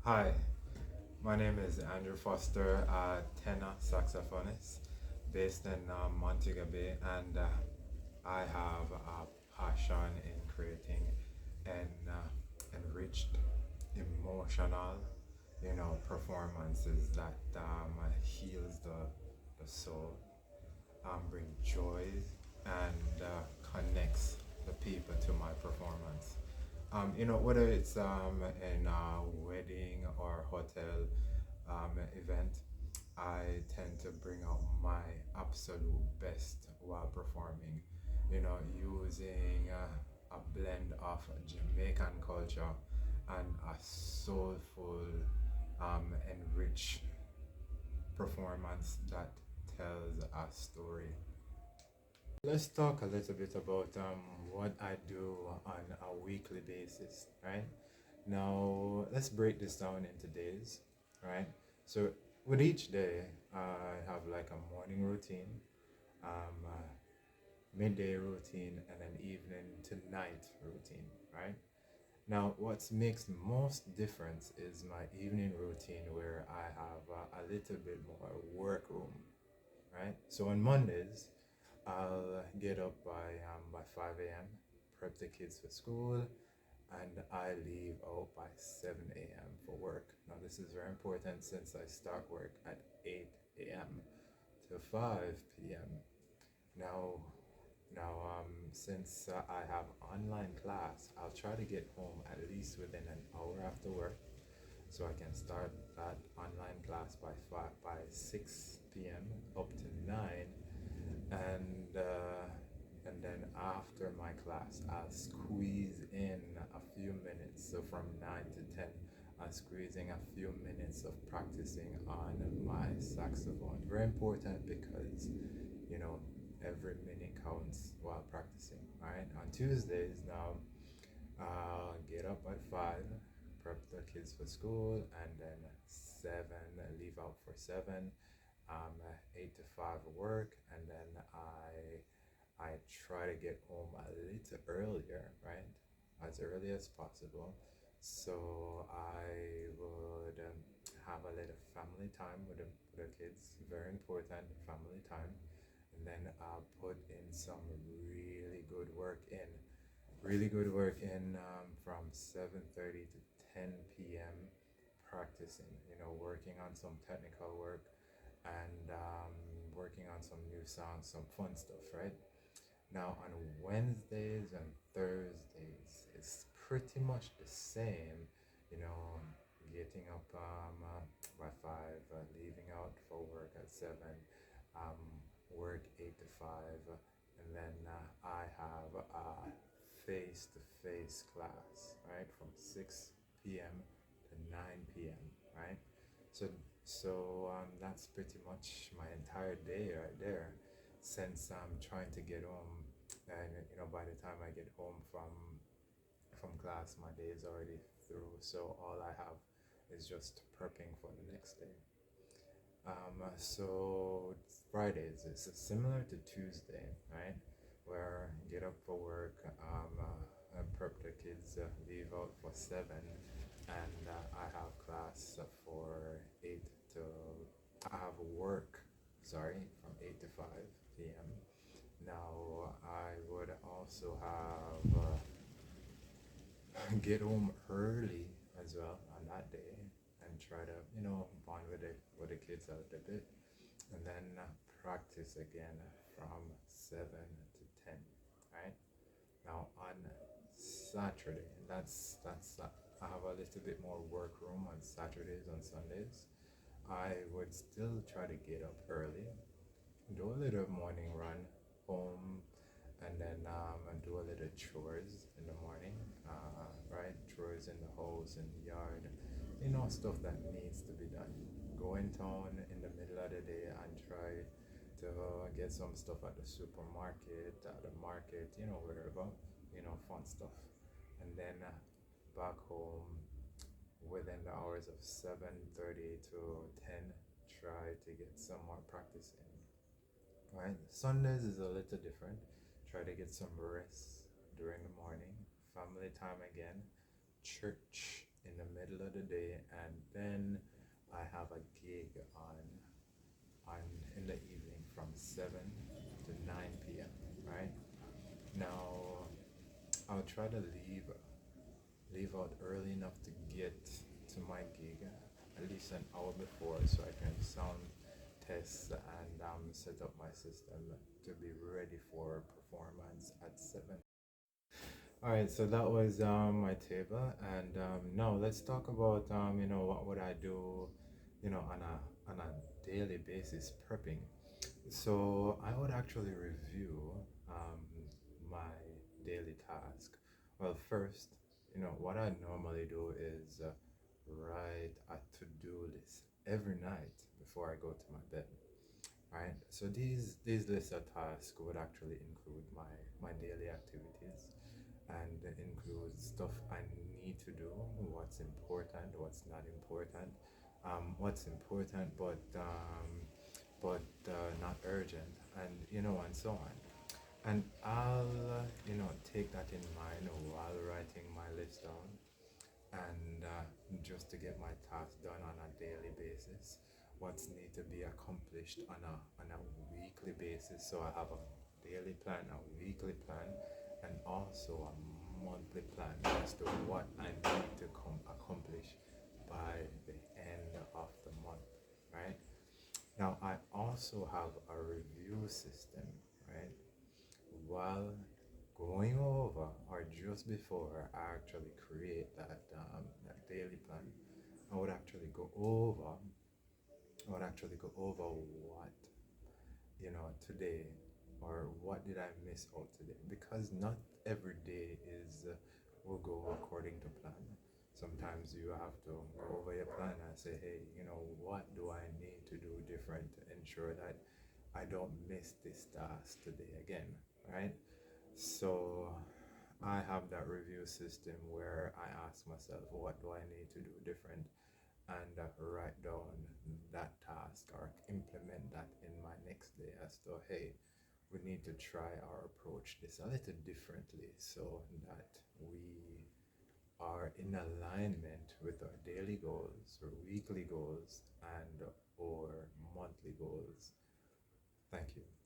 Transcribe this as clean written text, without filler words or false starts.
Hi, my name is Andrew Foster, a tenor saxophonist based in Montego Bay, and I have a passion in creating enriched emotional, performances that heals the soul, bring joy, and connects the people to my performance. Whether it's in a wedding or hotel event, I tend to bring out my absolute best while performing. Using a blend of Jamaican culture and a soulful, enriched performance that tells a story. Let's talk a little bit about what I do on a weekly basis, right? Now, let's break this down into days, right? So, with each day, I have like a morning routine, midday routine, and an evening to night routine, right? Now, what makes the most difference is my evening routine where I have a little bit more work room, right? So on Mondays, I'll get up by 5 a.m., prep the kids for school, and I leave out by 7 a.m. for work. Now, this is very important since I start work at 8 a.m. to 5 p.m. Now, since I have online class, I'll try to get home at least within an hour after work so I can start that online class by 6 p.m. up to 9, and then after my class I'll squeeze in a few minutes, so from 9 to 10 I'm squeezing a few minutes of practicing on my saxophone. Very important because you know every minute counts while practicing. All right, on Tuesdays now get up at 5, prep the kids for school, and then 7 leave out for 7, 8 to 5 work, and then I try to get home a little earlier, right? As early as possible. So I would have a little family time with the kids, very important family time. And then I'll put in some really good work in from 7:30 to 10 p.m. practicing, working on some technical work and working on some new songs, some fun stuff, right? Now on Wednesdays and Thursdays, it's pretty much the same, you know, getting up by 5, leaving out for work at 7, um, work 8 to 5, and then I have a face-to-face class, right, from 6 p.m. to 9 p.m., right? So, so that's pretty much my entire day right there since I'm trying to get home, and by the time I get home from class my day is already through, so all I have is just prepping for the next day. So Fridays is similar to Tuesday, right, where get up for work, prep the kids, leave out for 7, and I have class for 8 to I have work, sorry, from 8 to 5 p.m. Now, I would also have get home early as well on that day and try to, bond with the kids a little bit, and then practice again from 7 to 10, right? Now, on Saturday, I have a little bit more work room on Saturdays and Sundays. I would still try to get up early, do a little morning run home, and then and do a little chores in the morning, right? Chores in the house, in the yard, stuff that needs to be done. Go in town in the middle of the day and try to get some stuff at the supermarket, at the market, wherever, fun stuff. And then back home within the hours of 7:30 to 10, try to get some more practice in. Right? Sundays is a little different. Try to get some rest during the morning. Family time again. Church in the middle of the day, and then I have a gig on in the evening from 7 to 9 p.m. Right now, I'll try to leave out early enough to get to my gig at least an hour before, so I can sound test and set up my system to be ready for performance at 7. All right, so that was my table, and now let's talk about what would I do, on a daily basis prepping. So I would actually review um, my daily task. Well, first, what I normally do is write a to-do list every night before I go to my bed. Right. So these lists of tasks would actually include my daily activities, and includes stuff I need to do, what's important, what's not important, what's important but not urgent, and and so on. And I'll take that in mind while writing my list down, and just to get my tasks done on a daily basis, what's need to be accomplished on a weekly basis. So I have a daily plan, a weekly plan, and also a monthly plan as to what I need to accomplish by the end of the month, right? Now I also have a review system, right? While going over, or just before I actually create that daily plan, I would actually go over what today, or what did I miss out today, because not every day is will go according to plan. Sometimes you have to go over your plan and say, hey, what do I need to do different to ensure that I don't miss this task today again, right? So I have that review system where I ask myself, what do I need to do different, and write down that task or implement that in my next day as to, hey, we need to try our approach this a little differently so that we are in alignment with our daily goals or weekly goals and or monthly goals. Thank you.